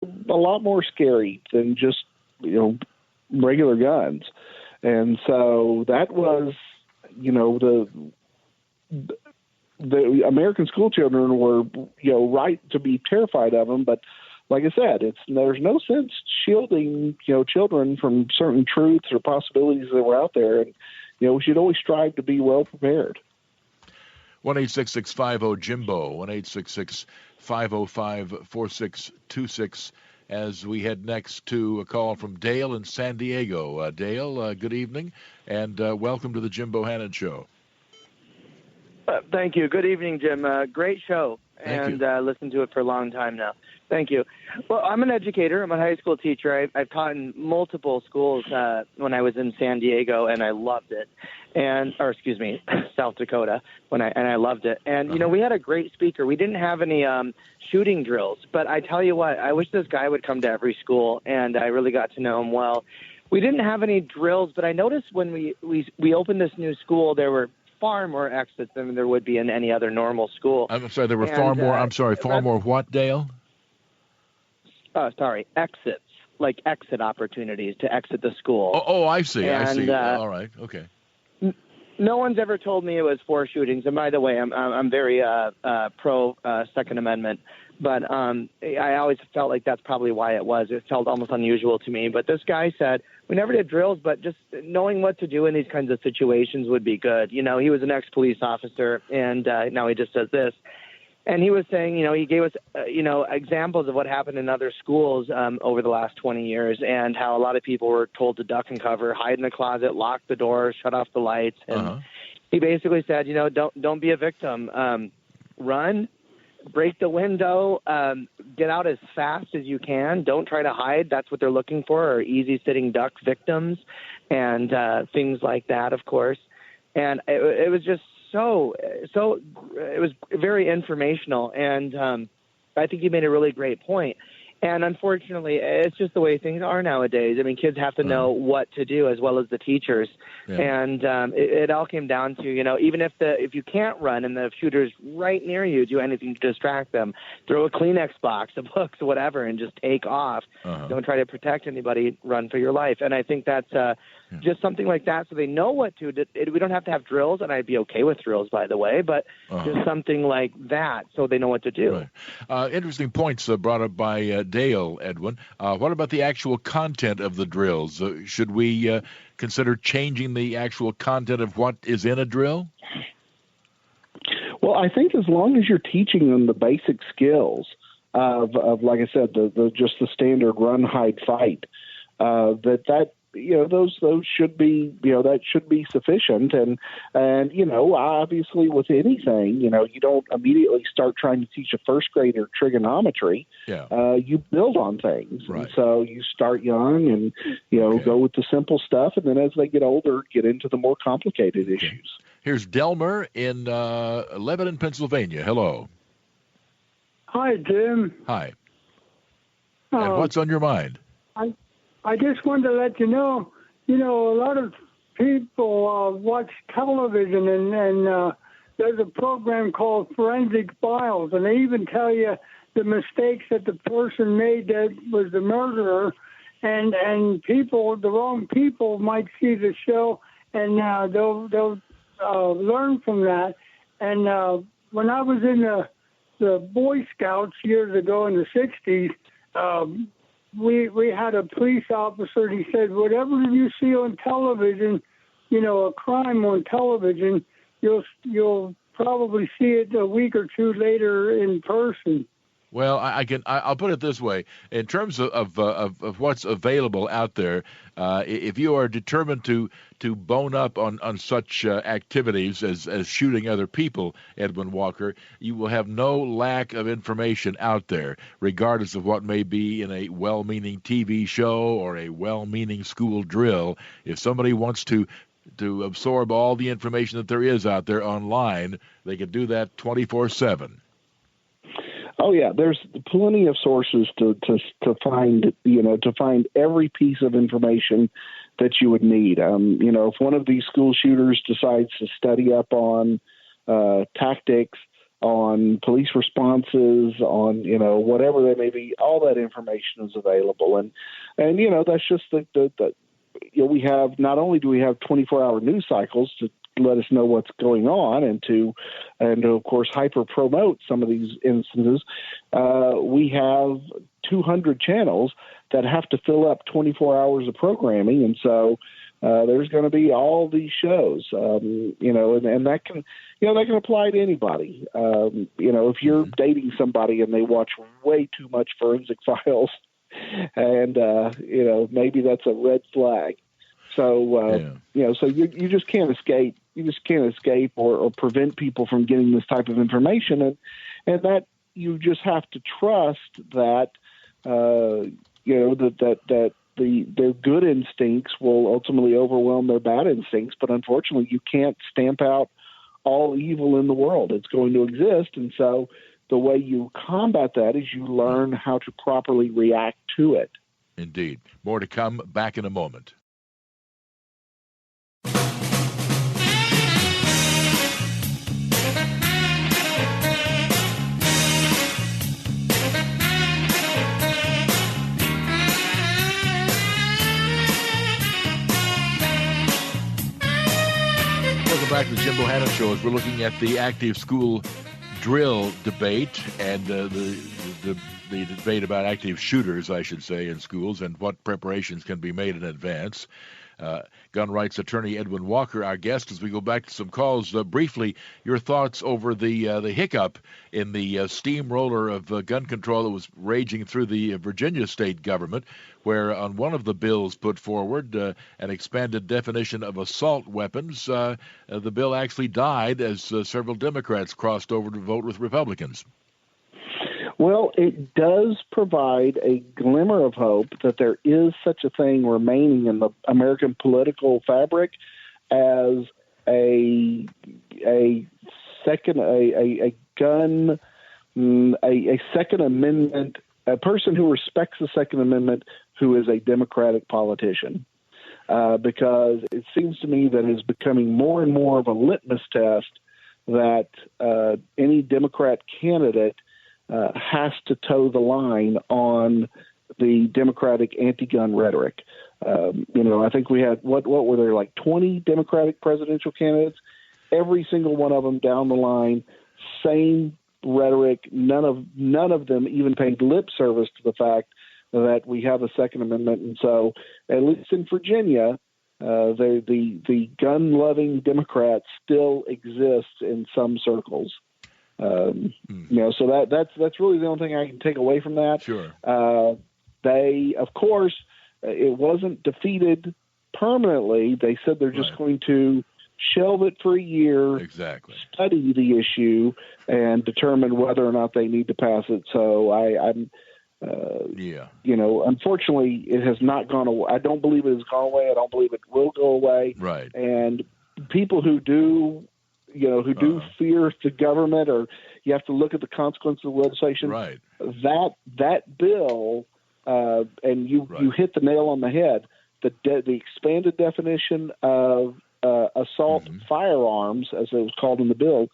a lot more scary than just, regular guns. And so that was, the American school children were, right to be terrified of them. But like I said, there's no sense shielding, children from certain truths or possibilities that were out there. And, we should always strive to be well prepared. 1-866-50-JIMBO, 1-866-505-4626, as we head next to a call from Dale in San Diego. Dale, good evening, and welcome to the Jim Bohannon Show. Thank you. Good evening, Jim. Great show, Thank and listened to it for a long time now. Thank you. Well, I'm an educator. I'm a high school teacher. I've taught in multiple schools when I was in San Diego, and I loved it. South Dakota, and I loved it. And, we had a great speaker. We didn't have any shooting drills, but I tell you what, I wish this guy would come to every school, and I really got to know him well. We didn't have any drills, but I noticed when we opened this new school, there were far more exits than there would be in any other normal school. I'm sorry, there were far more what, Dale? Exits, like exit opportunities to exit the school. Oh, I see. All right, okay. No one's ever told me it was 4 shootings. And by the way, I'm very pro Second Amendment, but I always felt like that's probably why it was. It felt almost unusual to me. But this guy said we never did drills, but just knowing what to do in these kinds of situations would be good. He was an ex-police officer, and now he just does this. And he was saying, he gave us, examples of what happened in other schools over the last 20 years, and how a lot of people were told to duck and cover, hide in the closet, lock the door, shut off the lights. And he basically said, don't be a victim. Run, break the window, get out as fast as you can. Don't try to hide. That's what they're looking for, are easy sitting duck victims and things like that, of course. And it was just so it was very informational, and I think you made a really great point. And unfortunately, it's just the way things are nowadays. I mean, kids have to know what to do as well as the teachers. Yeah. And it all came down to, even if you can't run and the shooter's right near you, do anything to distract them. Throw a Kleenex box, a book, whatever, and just take off. Don't try to protect anybody. Run for your life. And I think that's just something like that, so they know what to do. We don't have to have drills, and I'd be okay with drills, by the way, but just something like that so they know what to do. Right. Interesting points brought up by Dale, Edwin. What about the actual content of the drills? Should we consider changing the actual content of what is in a drill? Well, I think as long as you're teaching them the basic skills of like I said, just the standard run, hide, fight, those should be, that should be sufficient. And obviously with anything, you don't immediately start trying to teach a first grader trigonometry. Yeah. You build on things. Right. And so you start young and, go with the simple stuff. And then as they get older, get into the more complicated issues. Here's Delmer in Lebanon, Pennsylvania. Hello. Hi, Jim. Hi. And what's on your mind? I just wanted to let you know, a lot of people watch television, and there's a program called Forensic Files, and they even tell you the mistakes that the person made that was the murderer, and people, the wrong people might see the show, and they'll learn from that. And when I was in the Boy Scouts years ago in the 60s, we had a police officer, and he said, whatever you see on television, a crime on television, you'll probably see it a week or two later in person. Well, I'll put it this way: in terms of what's available out there, if you are determined to bone up on such activities as shooting other people, Edwin Walker, you will have no lack of information out there, regardless of what may be in a well-meaning TV show or a well-meaning school drill. If somebody wants to absorb all the information that there is out there online, they can do that 24/7. Oh yeah, there's plenty of sources to find, to find every piece of information that you would need. If one of these school shooters decides to study up on tactics, on police responses, on, whatever they may be. All that information is available. And that's just we have, not only do we have 24-hour news cycles to let us know what's going on and to of course hyper promote some of these instances, we have 200 channels that have to fill up 24 hours of programming, and so there's going to be all these shows, and that can apply to anybody. If you're dating somebody and they watch way too much Forensic Files, and maybe that's a red flag. So so you just can't escape. You just can't escape or prevent people from getting this type of information, and that you just have to trust that that their good instincts will ultimately overwhelm their bad instincts. But unfortunately, you can't stamp out all evil in the world. It's going to exist, and so the way you combat that is you learn how to properly react to it. Indeed. More to come. Back in a moment. Back to the Jim Bohannon Show as we're looking at the active school drill debate and the debate about active shooters, I should say, in schools and what preparations can be made in advance. Gun rights attorney Edwin Walker, our guest, as we go back to some calls. Briefly, your thoughts over the hiccup in the steamroller of gun control that was raging through the Virginia state government, where on one of the bills put forward, an expanded definition of assault weapons, the bill actually died as several Democrats crossed over to vote with Republicans. Well, it does provide a glimmer of hope that there is such a thing remaining in the American political fabric as a Second Amendment, a person who respects the Second Amendment who is a Democratic politician. Because it seems to me that it's becoming more and more of a litmus test that any Democrat candidate has to toe the line on the Democratic anti-gun rhetoric. I think we had, what were there, like 20 Democratic presidential candidates? Every single one of them down the line, same rhetoric. None of them even paid lip service to the fact that we have a Second Amendment. And so, at least in Virginia, the gun-loving Democrats still exist in some circles. So that's really the only thing I can take away from that. Sure. They, of course, it wasn't defeated permanently. They said they're just going to shelve it for a year, exactly, study the issue, and determine whether or not they need to pass it. So unfortunately, it has not gone away. I don't believe it has gone away. I don't believe it will go away. Right. And people who do fear the government, or you have to look at the consequences of the legislation. Right. That bill, and you hit the nail on the head. The expanded definition of assault firearms, as it was called in the bill,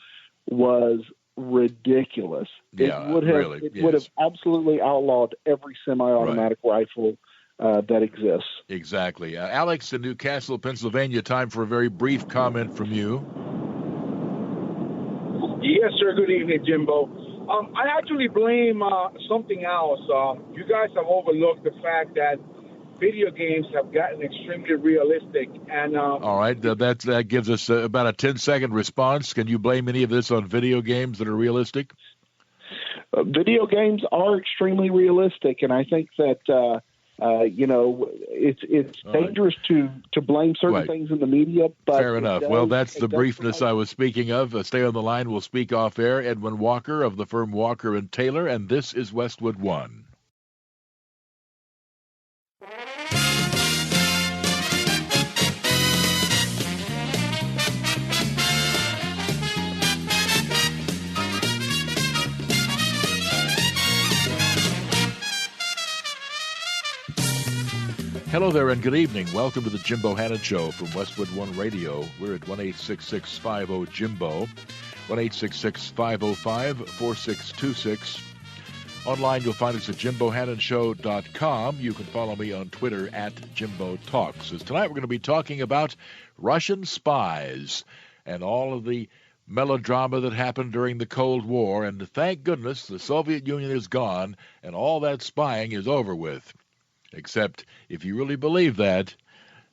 was ridiculous. It would have absolutely outlawed every semi-automatic rifle that exists. Exactly. Alex in Newcastle, Pennsylvania, time for a very brief comment from you. Yes, sir. Good evening, Jimbo. I actually blame something else. You guys have overlooked the fact that video games have gotten extremely realistic. And all right, that gives us about a 10-second response. Can you blame any of this on video games that are realistic? Video games are extremely realistic, and I think that it's dangerous to blame certain things in the media. But fair enough. Well, that's the briefness I was speaking of. Stay on the line. We'll speak off air. Edwin Walker of the firm Walker and Taylor, and this is Westwood One. Hello there and good evening. Welcome to the Jim Bohannon Show from Westwood One Radio. We're at 1-866-50-JIMBO. 1-866-505-4626. Online, you'll find us at JimBohannonShow.com. You can follow me on Twitter at Jimbo Talks. As tonight, we're going to be talking about Russian spies and all of the melodrama that happened during the Cold War. And thank goodness the Soviet Union is gone and all that spying is over with. Except if you really believe that,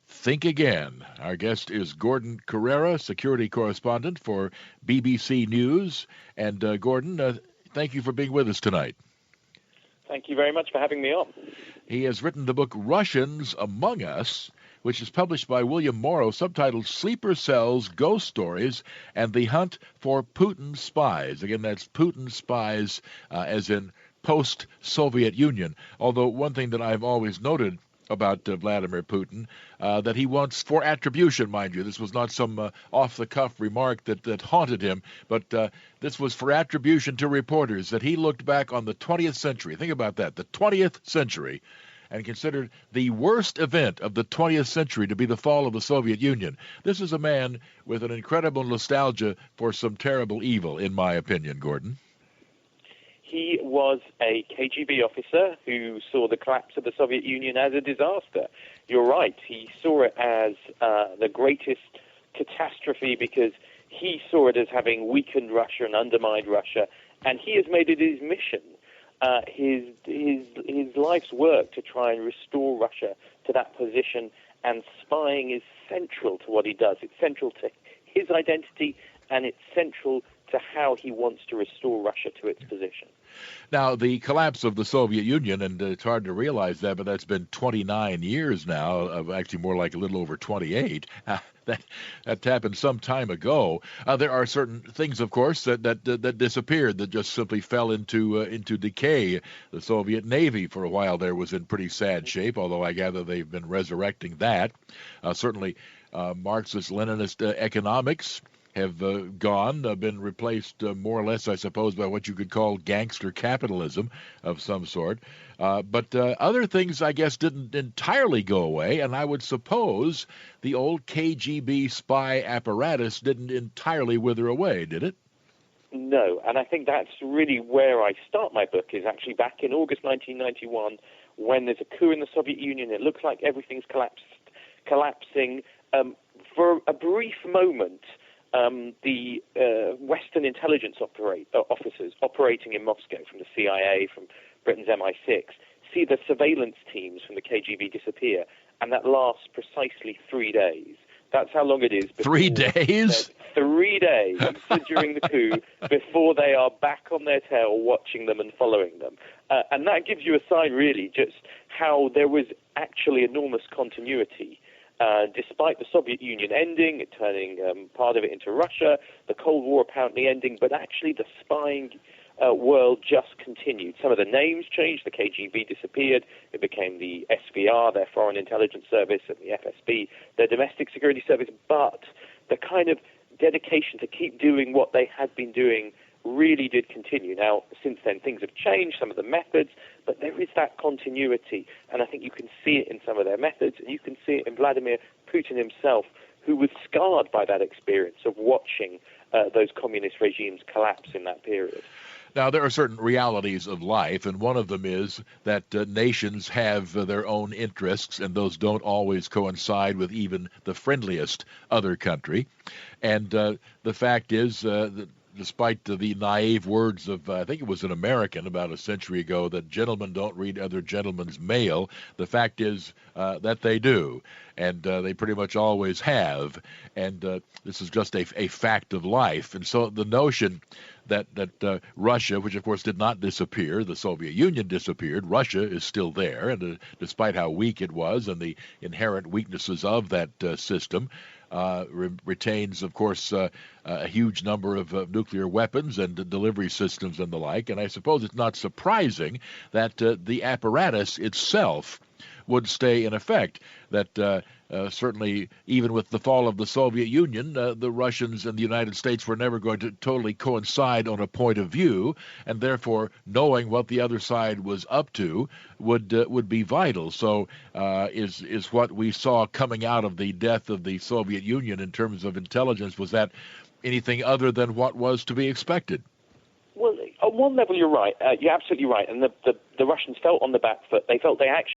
think again. Our guest is Gordon Carrera, security correspondent for BBC News. And Gordon, thank you for being with us tonight. Thank you very much for having me on. He has written the book Russians Among Us, which is published by William Morrow, subtitled Sleeper Cells, Ghost Stories, and the Hunt for Putin Spies. Again, that's Putin Spies, as in post-Soviet Union. Although one thing that I've always noted about Vladimir Putin, that he wants, for attribution, mind you, this was not some off-the-cuff remark that haunted him, but this was for attribution to reporters, that he looked back on the 20th century, think about that, the 20th century, and considered the worst event of the 20th century to be the fall of the Soviet Union. This is a man with an incredible nostalgia for some terrible evil, in my opinion, Gordon. He was a KGB officer who saw the collapse of the Soviet Union as a disaster. You're right. He saw it as the greatest catastrophe because he saw it as having weakened Russia and undermined Russia, and he has made it his mission, his life's work to try and restore Russia to that position, and spying is central to what he does. It's central to his identity, and it's central to how he wants to restore Russia to its position. Now, the collapse of the Soviet Union, and it's hard to realize that, but that's been 29 years now, actually more like a little over 28. That happened some time ago. There are certain things, of course, that disappeared, that just simply fell into decay. The Soviet Navy, for a while there, was in pretty sad shape, although I gather they've been resurrecting that. Certainly, Marxist-Leninist economics have been replaced more or less, I suppose, by what you could call gangster capitalism of some sort. But other things, I guess, didn't entirely go away, and I would suppose the old KGB spy apparatus didn't entirely wither away, did it? No, and I think that's really where I start my book, is actually back in August 1991, when there's a coup in the Soviet Union. It looks like everything's collapsing. For a brief moment, the Western intelligence officers operating in Moscow from the CIA, from Britain's MI6, see the surveillance teams from the KGB disappear, and that lasts precisely 3 days. That's how long it is. 3 days? 3 days during the coup before they are back on their tail watching them and following them. And that gives you a sign, really, just how there was actually enormous continuity. Despite the Soviet Union ending, turning part of it into Russia, the Cold War apparently ending, but actually the spying world just continued. Some of the names changed. The KGB disappeared. It became the SVR, their Foreign Intelligence Service, and the FSB, their Domestic Security Service. But the kind of dedication to keep doing what they had been doing really did continue. Now, since then, things have changed, some of the methods, but there is that continuity, and I think you can see it in some of their methods, and you can see it in Vladimir Putin himself, who was scarred by that experience of watching those communist regimes collapse in that period. Now, there are certain realities of life, and one of them is that nations have their own interests, and those don't always coincide with even the friendliest other country. And the fact is that despite the naive words of, I think it was an American about a century ago, that gentlemen don't read other gentlemen's mail, the fact is that they do, and they pretty much always have, and this is just a fact of life. And so the notion that Russia, which of course did not disappear, the Soviet Union disappeared, Russia is still there, and despite how weak it was and the inherent weaknesses of that system, retains, of course, a huge number of nuclear weapons and delivery systems and the like. And I suppose it's not surprising that the apparatus itself would stay in effect, that certainly even with the fall of the Soviet Union, the Russians and the United States were never going to totally coincide on a point of view, and therefore knowing what the other side was up to would be vital. So is what we saw coming out of the death of the Soviet Union in terms of intelligence, was that anything other than what was to be expected. Well, on one level, you're right. You're absolutely right. And the Russians felt on the back foot. They felt they actually